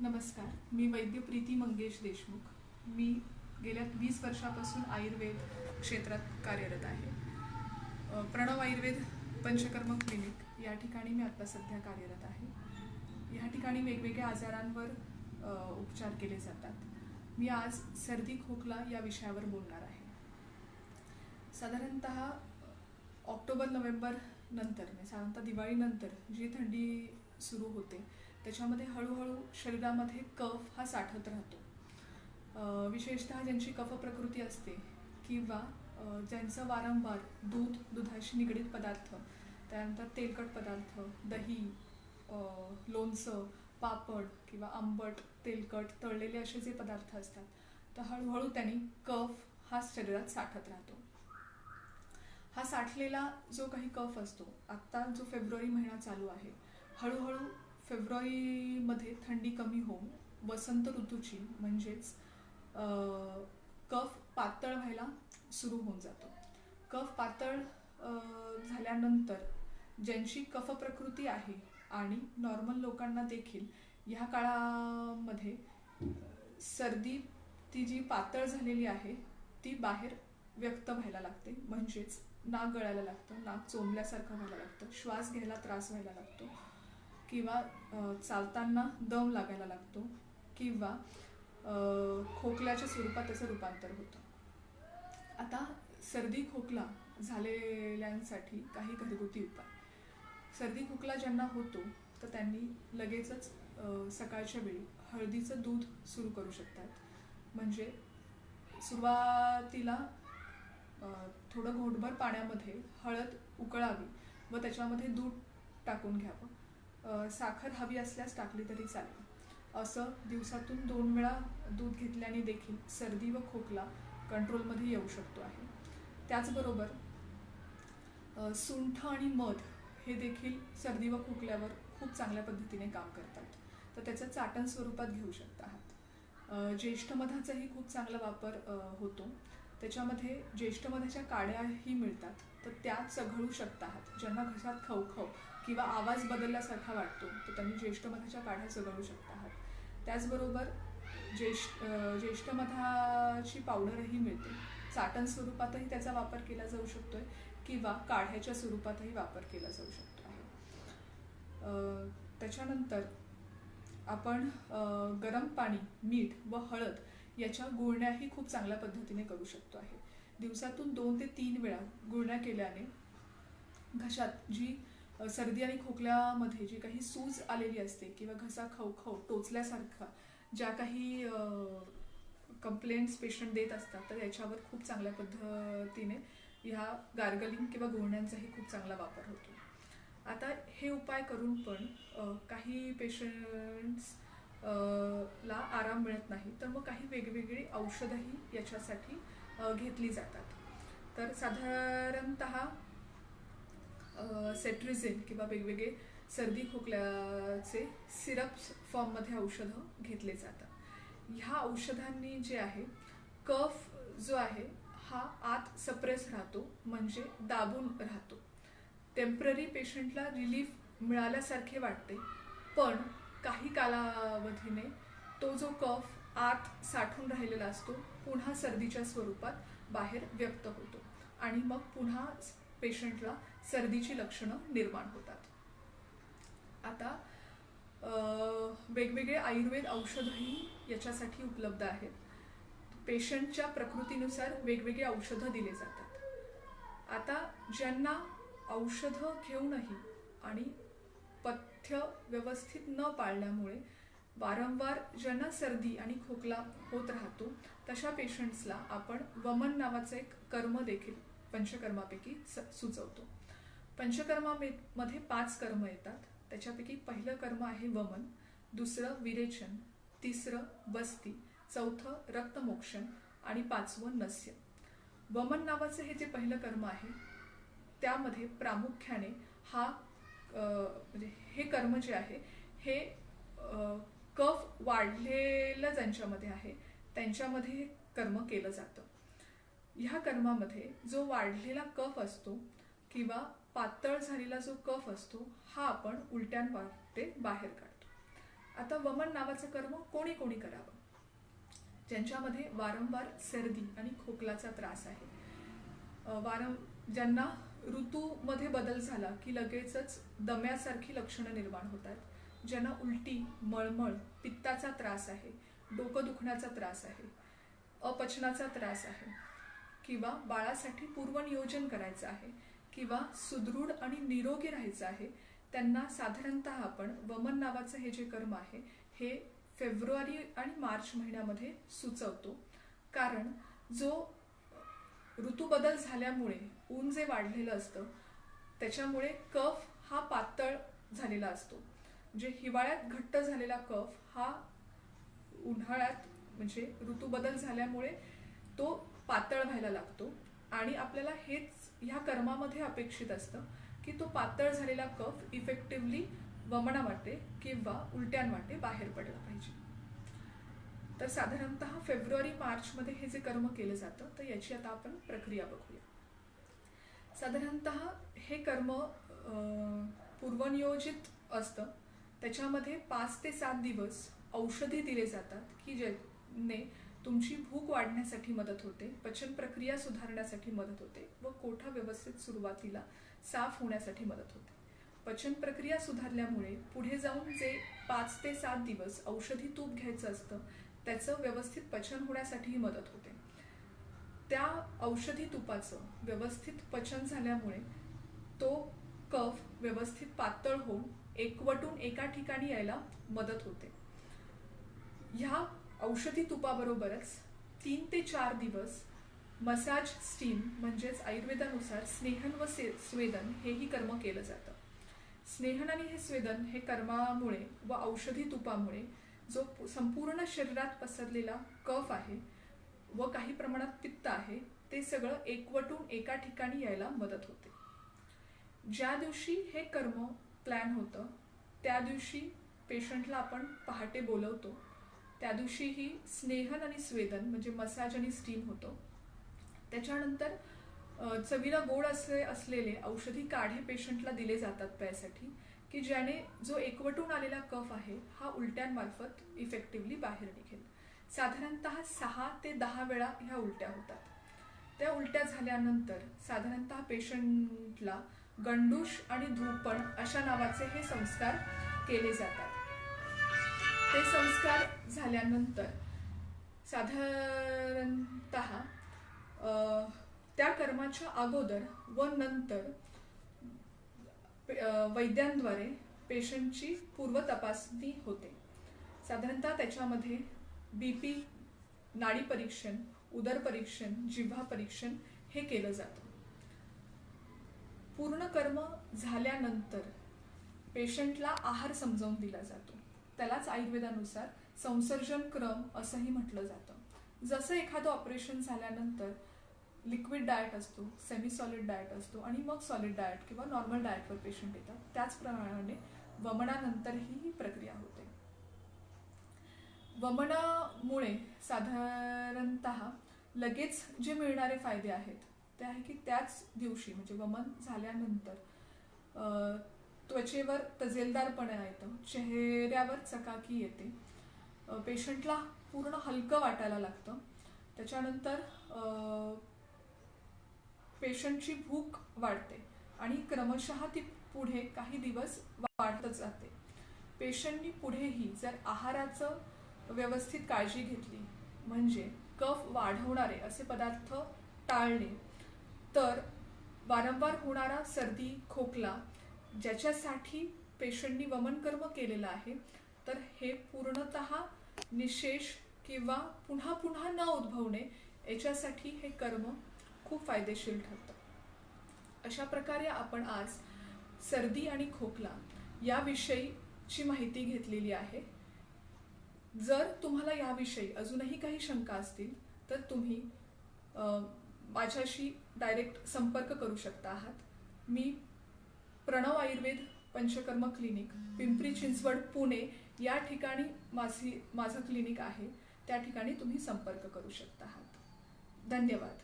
नमस्कार, मी वैद्य प्रीती मंगेश देशमुख. मी गेल्या 20 वर्षापासून आयुर्वेद क्षेत्रात कार्यरत आहे. प्रणव आयुर्वेद पंचकर्म क्लिनिक या ठिकाणी मी आता सध्या कार्यरत आहे. या ठिकाणी वेगवेगळ्या आजारांवर उपचार केले जातात. मी आज सर्दी खोकला या विषयावर बोलणार आहे. साधारणतः ऑक्टोबर-नोव्हेंबर नंतर, साधारणतः दिवाळीनंतर जी थंडी सुरू होते त्याच्यामध्ये हळूहळू शरीरामध्ये कफ हा साठत राहतो. विशेषतः ज्यांची कफ प्रकृती असते किंवा ज्यांचं वारंवार दुधाशी निगडीत पदार्थ, त्यानंतर तेलकट पदार्थ, दही, लोणचं, पापड किंवा आंबट, तेलकट, तळलेले असे जे पदार्थ असतात, तर हळूहळू त्यांनी कफ हा शरीरात साठत राहतो. हा साठलेला जो काही कफ असतो, आत्ता जो फेब्रुवारी महिना चालू आहे, हळूहळू फेब्रुवारीमध्ये थंडी कमी होऊन वसंत ऋतूची म्हणजेच कफ पातळ व्हायला सुरू होऊन जातो. कफ पातळ झाल्यानंतर ज्यांची कफ प्रकृती आहे आणि नॉर्मल लोकांना देखील ह्या काळामध्ये सर्दी ती जी पातळ झालेली आहे ती बाहेर व्यक्त व्हायला लागते. म्हणजेच नाक गळायला लागतं, नाक चोंबल्यासारखं व्हायला लागतं, श्वास घ्यायला त्रास व्हायला लागतो किंवा चालताना दम लागायला लागतो किंवा खोकल्याच्या स्वरूपात त्याचं रूपांतर होतं. आता सर्दी खोकला झालेल्यांसाठी काही घरगुती उपाय. सर्दी खोकला ज्यांना होतो तर त्यांनी लगेचच सकाळच्या वेळी हळदीचं दूध सुरू करू शकतात. म्हणजे सुरुवातीला थोडं घोटभर पाण्यामध्ये हळद उकळावी व त्याच्यामध्ये दूध टाकून घ्यावं. साखर हवी असल्यास टाकली तरी चालेल. असं दिवसातून 2 वेळा दूध घेतल्याने देखील सर्दी व खोकला कंट्रोलमध्ये येऊ शकतो आहे. त्याचबरोबर सुंठ आणि मध हे देखील सर्दी व खोकल्यावर खूप चांगल्या पद्धतीने काम करतात, तर त्याचं चाटण स्वरूपात घेऊ शकता आहात. ज्येष्ठ मधाचाही खूप चांगला वापर होतो. त्याच्यामध्ये ज्येष्ठ मधाच्या काड्याही मिळतात, तर त्या चघळू शकता आहात. ज्यांना घशात खवखव किंवा आवाज बदलल्यासारखा वाटतो तर त्यांनी ज्येष्ठ मधाच्या काढ्या चघळू शकता आहात. त्याचबरोबर ज्येष्ठ मधाची पावडरही मिळते. चाटण स्वरूपातही त्याचा वापर केला जाऊ शकतोय किंवा काढ्याच्या स्वरूपातही वापर केला जाऊ शकतो आहे. त्याच्यानंतर आपण गरम पाणी, मीठ व हळद याच्या गुळण्याही खूप चांगल्या पद्धतीने करू शकतो आहे. दिवसातून 2 ते 3 वेळा गुळण्या केल्याने घशात जी सर्दी आणि खोकल्यामध्ये जी काही सूज आलेली असते किंवा घसा खवखव टोचल्यासारखा ज्या काही कंप्लेंट्स पेशंट देत असतात, तर याच्यावर खूप चांगल्या पद्धतीने ह्या गार्गलिंग किंवा गुळण्यांचाही खूप चांगला वापर होतो. आता हे उपाय करून पण काही पेशंट्स ला आराम मिळत नाही, तर मग काही वेगवेगळी औषधही याच्यासाठी घेतली जातात. तर साधारणतः सेट्रिझिन किंवा वेगवेगळे सर्दी खोकल्याचे सिरप्स फॉर्ममध्ये औषधं घेतले जातात. ह्या औषधांनी जे आहे कफ जो आहे हा आत सप्रेस राहतो, म्हणजे दाबून राहतो. टेम्पररी पेशंटला रिलीफ मिळाल्यासारखे वाटते, पण काही कालावधीने तो जो कफ आत साठून राहिलेला असतो पुन्हा सर्दीच्या स्वरूपात बाहेर व्यक्त होतो आणि मग पुन्हा पेशंटला सर्दीची लक्षणं निर्माण होतात. आता वेगवेगळे आयुर्वेद औषधही याच्यासाठी उपलब्ध आहेत. पेशंटच्या प्रकृतीनुसार वेगवेगळे औषधं दिले जातात. आता ज्यांना औषधं घेऊनही आणि पथ्य व्यवस्थित न पाळल्यामुळे वारंवार ज्यांना सर्दी आणि खोकला होत राहतो, तशा पेशंट्सला आपण वमन नावाचं एक कर्म देखील पंचकर्मापैकी सुचवतो. पंचकर्मामध्ये 5 कर्म येतात. त्याच्यापैकी पहिलं कर्म आहे वमन, दुसरं विरेचन, तिसरं वस्ती, चौथं रक्तमोक्षण आणि 5वं नस्य. वमन नावाचं हे जे पहिलं कर्म आहे त्यामध्ये प्रामुख्याने हा म्हणजे हे कर्म जे आहे हे कफ वाढलेलं ज्यांच्यामध्ये आहे त्यांच्यामध्ये हे कर्म केलं जातं. ह्या कर्मामध्ये जो वाढलेला कफ असतो किंवा पातळ झालेला जो कफ असतो हा आपण उलट्यांवाटे बाहेर काढतो. आता वमन नावाचं कर्म कोणी कोणी करावं? ज्यांच्यामध्ये वारंवार सर्दी आणि खोकलाचा त्रास आहे, ज्यांना ऋतूमध्ये बदल झाला की लगेचच दम्यासारखी लक्षणं निर्माण होतात, ज्यांना उलटी, मळमळ, पित्ताचा त्रास आहे, डोकं दुखण्याचा त्रास आहे, अपचनाचा त्रास आहे, किंवा बाळासाठी पूर्वनियोजन करायचं आहे, किंवा सुदृढ आणि निरोगी राहायचं आहे, त्यांना साधारणतः आपण वमन नावाचं हे जे कर्म आहे हे फेब्रुवारी आणि मार्च महिन्यामध्ये सुचवतो. कारण जो ऋतू बदल झाल्यामुळे ऊन जे वाढलेलं असतं त्याच्यामुळे कफ हा पातळ झालेला असतो. म्हणजे हिवाळ्यात घट्ट झालेला कफ हा उन्हाळ्यात म्हणजे ऋतू बदल झाल्यामुळे तो पातळ व्हायला लागतो आणि आपल्याला हेच ह्या कर्मामध्ये अपेक्षित असतं की तो पातळ झालेला कफ इफेक्टिव्हली वमनावाटे किंवा उलट्यांवाटे बाहेर पडला पाहिजे. तर साधारणतः फेब्रुवारी मार्च मध्ये हे जे कर्म केलं जातं तर याची आता आपण प्रक्रिया बघूया. साधारणतः हे कर्म पूर्वनियोजित असतं. त्याच्यामध्ये 5 ते 7 दिवस औषधी दिले जातात की ज्याने तुमची भूक वाढण्यासाठी मदत होते, पचन प्रक्रिया सुधारण्यासाठी मदत होते व कोठा व्यवस्थित सुरुवातीला साफ होण्यासाठी मदत होते. पचन प्रक्रिया सुधारल्यामुळे पुढे जाऊन जे 5 ते 7 दिवस औषधी तूप घ्यायचं असतं त्याचं व्यवस्थित पचन होण्यासाठीही मदत होते. त्या औषधी तुपाचं व्यवस्थित पचन झाल्यामुळे तो कफ व्यवस्थित पातळ होऊन एकवटून एका ठिकाणी यायला मदत होते. ह्या औषधी तुपाबरोबरच 3 ते 4 दिवस मसाज स्टीम म्हणजेच आयुर्वेदानुसार स्नेहन व स्वेदन हेही कर्म केलं जातं. स्नेहन आणि हे स्वेदन हे कर्मामुळे व औषधी तुपामुळे जो संपूर्ण शरीरात पसरलेला कफ आहे व काही प्रमाणात पित्त आहे ते सगळं एकवटून एका ठिकाणी यायला मदत होते. ज्या दिवशी हे कर्म प्लॅन होतं त्या दिवशी पेशंटला आपण पहाटे बोलवतो. त्या दिवशीही स्नेहन आणि स्वेदन म्हणजे मसाज आणि स्टीम होतो. त्याच्यानंतर चवीला गोड असलेले औषधी काढे पेशंटला दिले जातात प्यायसाठी की ज्याने जो एकवटून आलेला कफ आहे हा उलट्यांमार्फत इफेक्टिव्हली बाहेर निघेल. साधारणतः 6 ते 10 वेळा ह्या उलट्या होतात. त्या उलट्या झाल्यानंतर साधारणतः पेशंटला गंडूश आणि धूपण अशा नावाचे हे संस्कार केले जातात. ते संस्कार झाल्यानंतर साधारणतः त्या कर्माच्या अगोदर व नंतर वैद्यांद्वारे पेशंटची पूर्व तपासणी होते. साधारणतः त्याच्यामध्ये BP, नाडी परीक्षण, उदर परीक्षण, जिव्हा परीक्षण हे केलं जातं. पूर्ण कर्म झाल्यानंतर पेशंटला आहार समजावून दिला जातो. त्यालाच आयुर्वेदानुसार संसर्जन क्रम असंही म्हटलं जातं. जसं एखादं ऑपरेशन झाल्यानंतर लिक्विड डाएट असतो, सेमी सॉलिड डाएट असतो आणि मग सॉलिड डाएट किंवा नॉर्मल डाएटवर पेशंट येतात, त्याचप्रमाणे वमनानंतरही ही प्रक्रिया होते. वमनामुळे साधारणतः लगेच जे मिळणारे फायदे आहेत ते आहे की त्याच दिवशी म्हणजे वमन झाल्यानंतर त्वचेवर तजेलदारपणा येतं, चेहऱ्यावर चकाकी येते, पेशंटला पूर्ण हलकं वाटायला लागतं. त्याच्यानंतर पेशंटची भूक वाढते आणि क्रमशः ती पुढे काही दिवस वाढतच जाते. पेशंटनी पुढेही जर आहाराचं व्यवस्थित काळजी घेतली म्हणजे कफ वाढवणारे असे पदार्थ टाळले तर वारंवार होणारा सर्दी, खोकला ज्याच्यासाठी पेशंटनी वमन कर्म केलेलं आहे तर हे पूर्णतः निशेष किंवा पुन्हा पुन्हा न उद्भवणे याच्यासाठी हे कर्म खूप फायदेशीर ठरतं. अशा प्रकारे आपण आज सर्दी आणि खोकला याविषयीची माहिती घेतलेली आहे. जर तुम्हाला याविषयी अजूनही काही शंका असतील तर तुम्ही माझ्याशी डायरेक्ट संपर्क करू शकता आहात. मी प्रणव आयुर्वेद पंचकर्म क्लिनिक, पिंपरी चिंचवड, पुणे या ठिकाणी माझं क्लिनिक आहे. त्या ठिकाणी तुम्ही संपर्क करू शकता आहात. धन्यवाद.